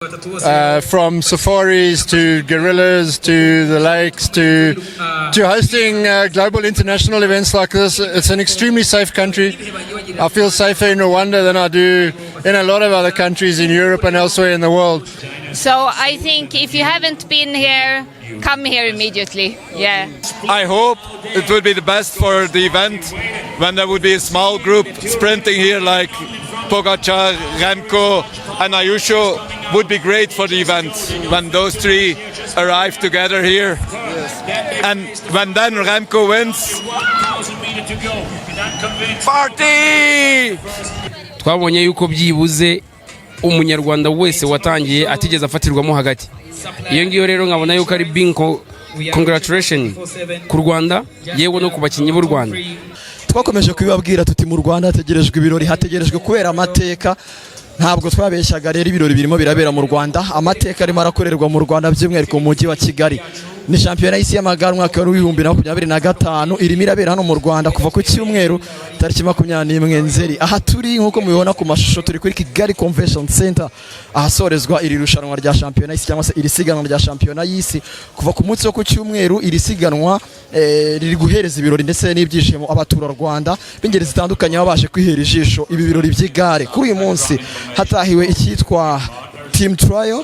From safaris to gorillas to the lakes to hosting global international events like this. It's an extremely safe country. I feel safer in Rwanda than I do in a lot of other countries in Europe and elsewhere in the world. So I think if you haven't been here, come here immediately. Yeah. I hope it would be the best for the event when there would be a small group sprinting here like Pogacar, Remco and Ayuso would be great for the event when those three arrive together here. And when then Remco wins, party! Twabonye yuko byibuze umunyarwanda wese watangiye atigeze afatirwamo hagati. Iyo ngiyo rero nkabona yuko ari big congratulation ku Rwanda yewe no ku bakinyi b'u Rwanda. Twakomeje kubibabwira tuti mu Rwanda hategerejwe ibirori, hategerejwe kubera amateka. Ntabwo twabeshyaga rero ibirori birimo birabera mu Rwanda, amateka arimo arakorerwa mu Rwanda by'umwihariko mu mujyi wa Kigali. Ni shampiyona y'isi y'amagare umwaka wa 2025 irimo irabera hano mu Rwanda kuva ku cyumweru tariki 21 Nzeri. Aha turi nkuko mubibona ku mashusho turi kuri Kigali Convention Center ahasorezwa iri rushanwa rya shampiyona y'isi cyangwa se iri siganwa rya shampiyona y'isi. Kuva ku munsi wo ku cyumweru iri siganwa riri guhereza ibirori ndetse n'ibyishimo abatura Rwanda b'ingeri zitandukanye babashe kwihera ijisho ibi birori by'igare. Kuri uyu munsi hatahiwe icyitwa team trial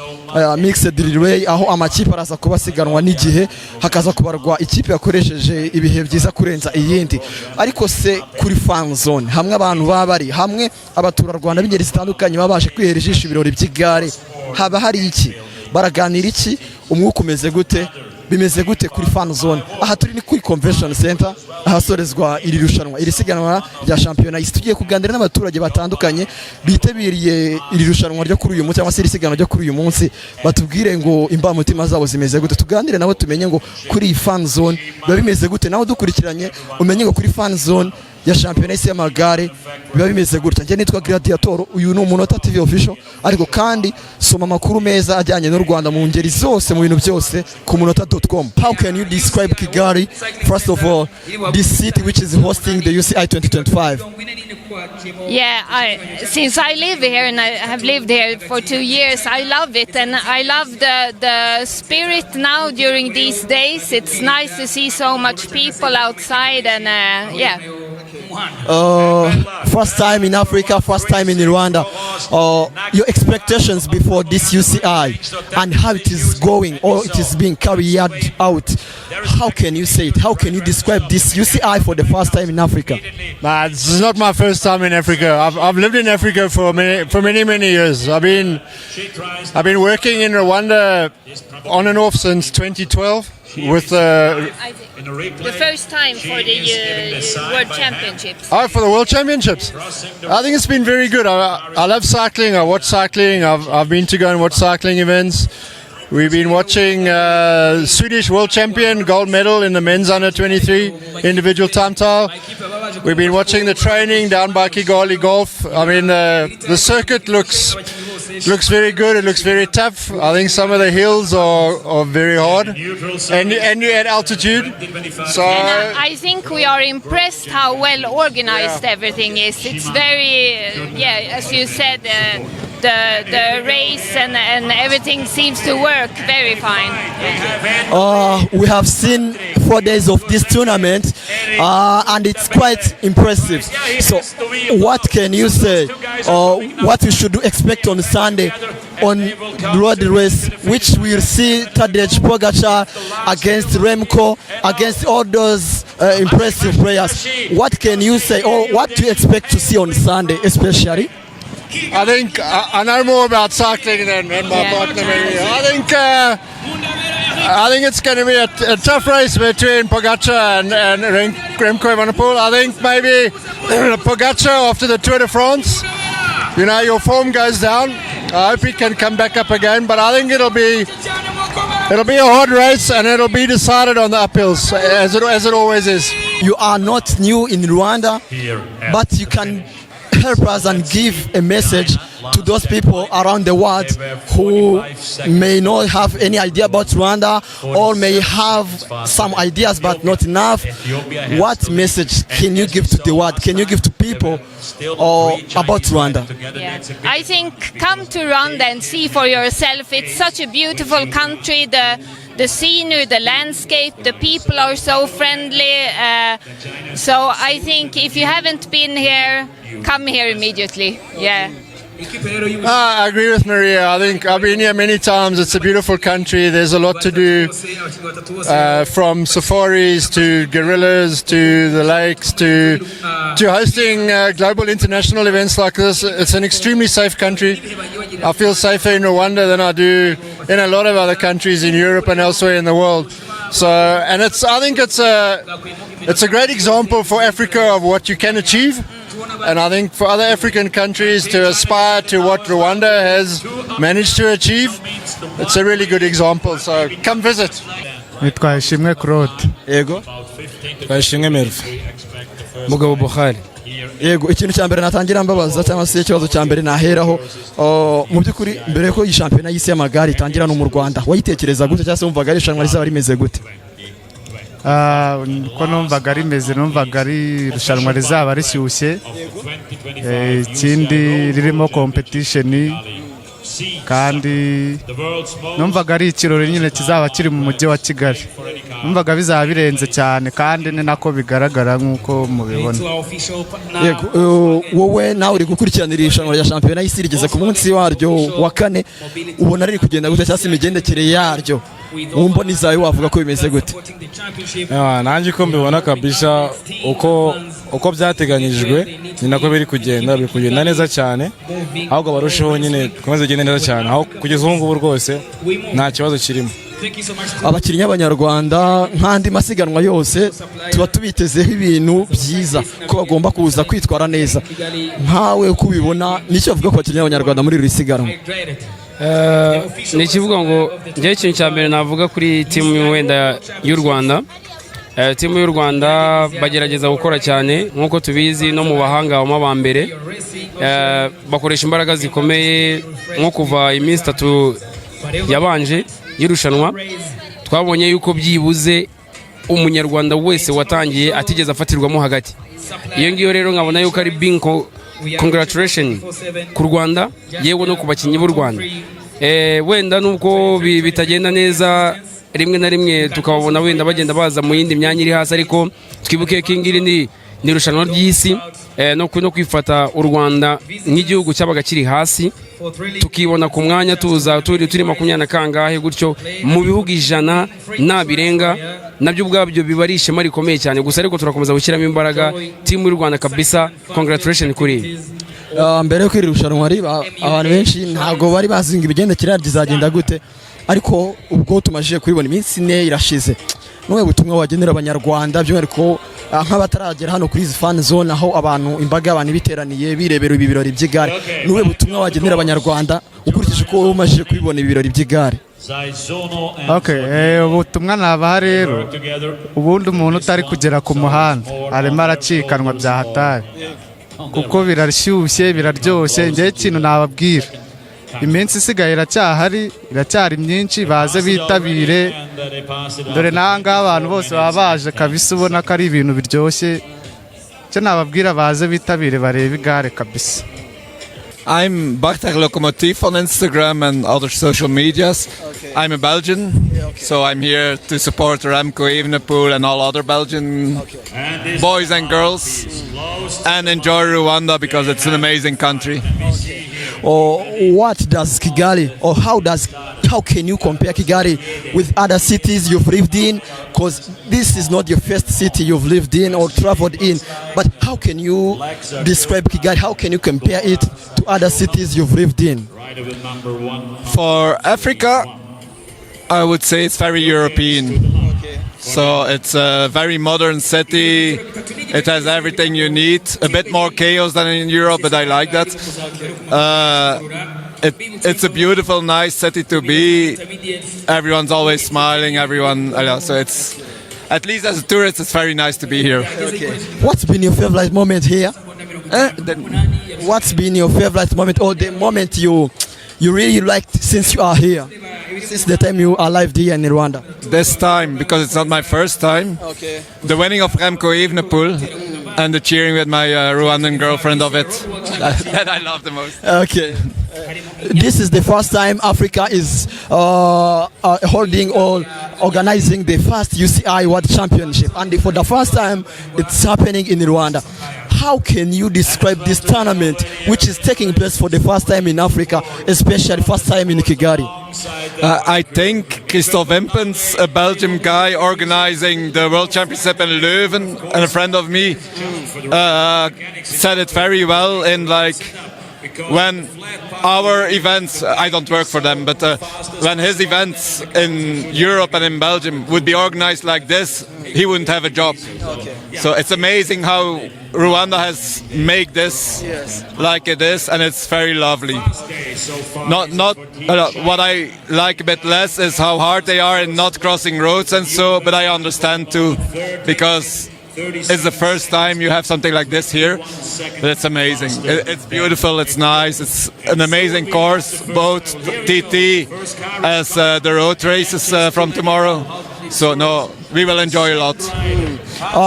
mixed relay aho amakipe araza kubasiganwa n'igihe hakaza kubarwa ikipe yakoresheje ibihe byiza kurenza iyindi. Ariko se kuri fan zone hamwe abantu baba bari hamwe abatura Rwanda b'ingeri zitandukanye babashe kwihera ijisho ibirori by'igare, haba hari iki, baraganira iki, umwuka umeze gute, bimeze gute kuri fan zone? Aha turi ni kuri convention center ahasorezwa iri rushanwa iri siganwa rya shampiyona y'isi. Tugiye kuganira n'abaturage batandukanye bitabiriye iri rushanwa ryo kuri uyu munsi cyangwa se iri siganwa ryo kuri uyu munsi, batubwire ngo imbamutima zabo zimeze gute, tuganire nabo tumenye ngo kuri fan zone biba bimeze gute, naho dukurikiranye umenye ngo kuri fan zone ya shampiyona y'isi y'amagare biba bimeze gutya. Njye nitwa Gladiator, uyu ni UMUNOTA TV official, ariko kandi soma amakuru meza ajyanye n'u Rwanda mu ngeri zose mu bintu byose ku munota.com. How can you describe Kigali, first of all, this city which is hosting the UCI 2025? Yeah, since I live here and I have lived here for 2 years, I love it, and I love the spirit now during these days. It's nice to see so much people outside, and yeah. First time in Africa, first time in Rwanda. Your expectations before this UCI and how it is going or it is being carried out. How can you say it? How can you describe this UCI for the first time in Africa? This is not my first time in Africa. I've lived in Africa for many years. I've been working in Rwanda on and off since 2012 with the first time for the World Championships. Oh, for the World Championships. I think it's been very good. I love cycling. I watch cycling. I've been to go and watch cycling events. We've been watching Swedish World Champion gold medal in the men's under 23 individual time trial. We've been watching the training down by Kigali golf. I mean, the circuit looks very good. It looks very tough. I think some of the hills are very hard, and you're at altitude. So and I think we are impressed how well organized everything is. It's very, as you said, the race and everything seems to work very fine. We have seen 4 days of this tournament, and it's quite impressive. So, what can you say? What we should expect on Sunday on the road race, which we'll see Tadej Pogacar against Remco, against all those impressive players. What can you say, or what do you expect to see on Sunday, especially? I think I know more about cycling than my partner. Maybe. I think it's going to be a tough race between Pogacar and Remco Evenepoel. I think maybe Pogacar after the Tour de France, you know, your form goes down. I hope he can come back up again, but I think it'll be a hard race, and it'll be decided on the uphills as it always is. You are not new in Rwanda, but you can help us and give a message to those people around the world who may not have any idea about Rwanda or may have some ideas but not enough? What message can you give to the world? Can you give to people about Rwanda? Yeah. I think come to Rwanda and see for yourself. It's such a beautiful country. The scenery, the landscape, the people are so friendly. So I think if you haven't been here, come here immediately. Yeah. I agree with Maria. I think I've been here many times. It's a beautiful country. There's a lot to do, from safaris to gorillas to the lakes to hosting global international events like this. It's an extremely safe country. I feel safer in Rwanda than I do in a lot of other countries in Europe and elsewhere in the world. So, and I think it's a great example for Africa of what you can achieve. And I think for other African countries to aspire to what Rwanda has managed to achieve, it's a really good example. So come visit. Nitwa Ishimwe Claude. Yego. Ishimwe Merve. Mugabo Bukhari. Yego, ikintu cya mbere natangira mbabaza cyangwa se ikibazo cya mbere naheraho, mu by'ukuri mbere ko iyi shampiyona y'isi y'amagare itangira no mu Rwanda, wayitekereza gute cyangwa se wumvaga ari irushanwa rizaba rimeze gute? Ko numvaga rimeze, numvaga ari irushanwa rizaba rishyushye, ikindi ririmo competition, kandi numvaga ari ikirori nyine kizaba kiri mu mujyi wa Kigali. Numvaga bizaba birenze cyane kandi ni nako bigaragara nk'uko mubibona. Yego, wowe nawe uri gukurikiranira irushanwa rya shampiyona y'isi rigeze ku munsi waryo wa 4, ubona riri kugenda gute cyangwa se imigendekere yaryo? Mboni zawe wavuga ko bimeze gute? Nanjye ko mbibona kabisa uko byateganyijwe ni nako biri kugenda neza cyane, ahubwo barushaho nyine komeza kugenda neza cyane, aho kugeza ubu ngubu rwose nta kibazo kirimo. Abakinnyi b'Abanyarwanda nk'andi masiganwa yose tuba tubitezeho ibintu byiza ko bagomba kuza kwitwara neza. Nkawe kubibona nicyo avuga ku bakinnyi b'Abanyarwanda muri iri siganwa? Ni ikivuga ngo njye ikintu cya mbere navuga kuri timu wenda y'u Rwanda. Timu y'u Rwanda bagerageza gukora cyane nk'uko tubizi, no mu bahanga bama ba mbere bakoresha imbaraga zikomeye, nko kuva iminsi 3 yabanje y'irushanwa twabonye yuko byibuze umunyarwanda wese watangiye atigeze afatirwamo hagati. Iyo ngiyo rero nkabona yuko ari congratulation ku Rwanda, yewe no ku bakinnyi b'u Rwanda. Wenda nubwo bitagenda neza rimwe na rimwe tukabona wenda bagenda baza mu yindi myanya iri hasi, ariko twibuke ko ingiri ni irushanwa ry'isi, no kwifata u Rwanda nk'igihugu cyabaga kiri hasi tukibona ku mwanya tuza turi 20 kangahe gutyo mu bihugu 100 nabirenga, nabyo ubwabyo biba ari ishema rikomeye cyane. Gusa ariko turakomeza gushyiramo imbaraga timu y'u Rwanda kabisa. Congratulation kuri mbere yo kwirushanwa abantu benshi ntago bari bazinga ibigendekere ryizagenda gute, ariko ubwo tumajije kubibona iminsi 4 irashize, none butumwa wagenera Abanyarwanda by'umwihariko nk'abataragera hano kuri izi fan zone aho abantu imbaga y'abantu biteraniye birebera ibi birori by'igare, none butumwa wagenera Abanyarwanda ukurikije ko umajije kubibona ibi birori by'igare? Ubutumwa nabaha rero, ubundi umuntu utari kugera ku muhanda arimo aracikanwa bya hatari, kuko birashyushye biraryoshye. Njye ikintu nababwira, iminsi isigaye iracyari myinshi, baze bitabire, dore nanga abantu bose baba baje kabisa, ubona ko ari ibintu biryoshye. Cyo nababwira baze bitabire barebe igare kabisa. I'm Bachtar Lokomotiv on Instagram and other social medias. I'm a Belgian, so I'm here to support Remco Evenepoel and all other Belgian boys and girls, and enjoy Rwanda because it's an amazing country. Or what does Kigali, or how can you compare Kigali with other cities you've lived in? Because this is not your first city you've lived in or traveled in, but how can you describe Kigali? How can you compare it to other cities you've lived in? For Africa, I would say it's very European. So it's a very modern city. It has everything you need. A bit more chaos than in Europe, but I like that. It's a beautiful, nice city to be. Everyone's always smiling. So it's, at least as a tourist, it's very nice to be here. What's been your favorite moment here? What's been your favorite moment or the moment you really liked since you are here? Since the time you arrived here in Rwanda? This time, because it's not my first time. Okay. The winning of Remco Evenepoel and the cheering with my Rwandan girlfriend of it. That I love the most. Okay. This is the first time Africa is holding or organizing the first UCI World Championship, and for the first time it's happening in Rwanda. How can you describe this tournament, which is taking place for the first time in Africa, especially first time in Kigali? I think Christophe Wimpens, a Belgian guy organizing the World Championship in Leuven, and a friend of me, said it very well in like when our events, I don't work for them, but when his events in Europe and in Belgium would be organized like this, he wouldn't have a job. Okay. So it's amazing how Rwanda has made this like it is, and it's very lovely. Not what I like a bit less is how hard they are in not crossing roads and so, but I understand too, because it's the first time you have something like this here, but it's amazing. It's beautiful, it's nice, it's an amazing course, both TT as the road races from tomorrow. So no, we will enjoy a lot.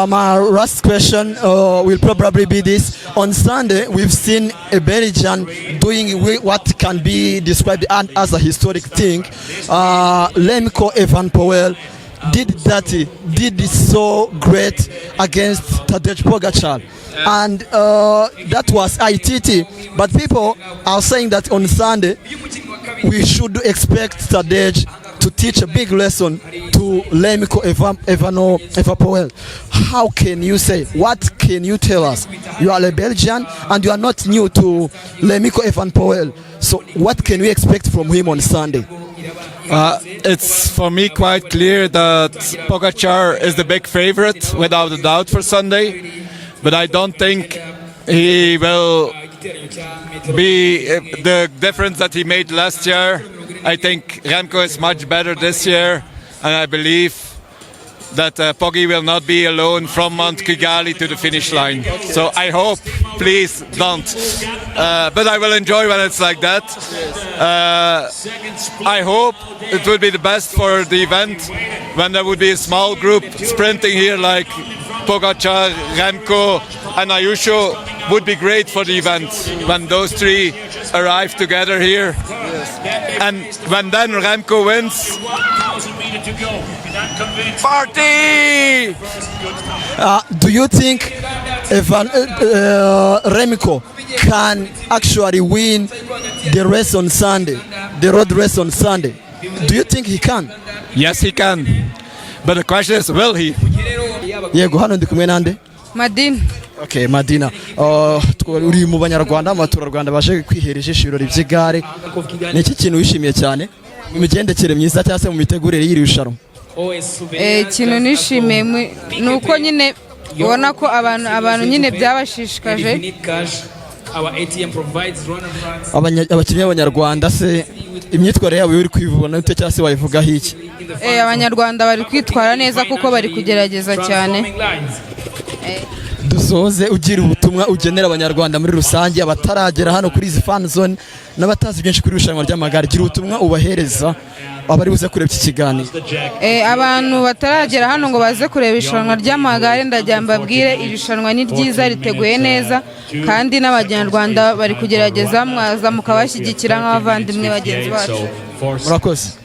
My last question will probably be this. On Sunday, we've seen a Belgian doing what can be described as a historic thing. Remco Evenepoel did it so great against Tadej Pogacar, and that was ITT. But people are saying that on Sunday we should expect Tadej to teach a big lesson to Remco Evenepoel. How can you say? What can you tell us? You are a Belgian and you are not new to Remco Evenepoel. So what can we expect from him on Sunday? It's for me quite clear that Pogacar is the big favorite, without a doubt, for Sunday. But I don't think he will be the difference that he made last year. I think Remco is much better this year, and I believe that Pogi will not be alone from Mount Kigali to the finish line. So I hope, please don't. But I will enjoy when it's like that. I hope it will be the best for the event when there would be a small group sprinting here like Pogacar, Remco and Ayuso would be great for the event when those three arrive together here. And when then Remco wins, party! Do you think Remco can actually win the race on Sunday, the road race on Sunday? Do you think he can? Yes, he can. But the question is, will he? Yego, hano ndi kumwe nande? Madina. Okay, Madina. Uri mu Banyarwanda, Abaturarwanda baje kwihera ijisho ibirori by'Igare. Ni iki kintu wishimiye cyane? Mu migendekere myiza cyangwa se mu mitegurire y'iri rushanwa? Ikintu nishimiye ni uko nyine ubona ko abantu nyine byabashishikaje. Abakinnyi b'Abanyarwanda se imyitwarire yabo uri kwivuna ute cyangwa se wayivugaho iki? Abanyarwanda bari kwitwara neza kuko bari kugerageza cyane. Dusoze ugira ubutumwa ugenera Abanyarwanda muri rusange abataragera hano kuri izi fan zone n'abatazi byinshi kuri rushanwa ry'amagare, gira ubutumwa ubahereza abari buze kureba iki kiganiro. Abantu bataragera hano ngo baze kureba irushanwa ry'amagare, ndagira mbabwire irushanwa ni ryiza, riteguye neza, kandi n'Abanyarwanda bari kugerageza mwaza mukabashyigikira nk'abavandimwe bagenzi bacu. Murakoze.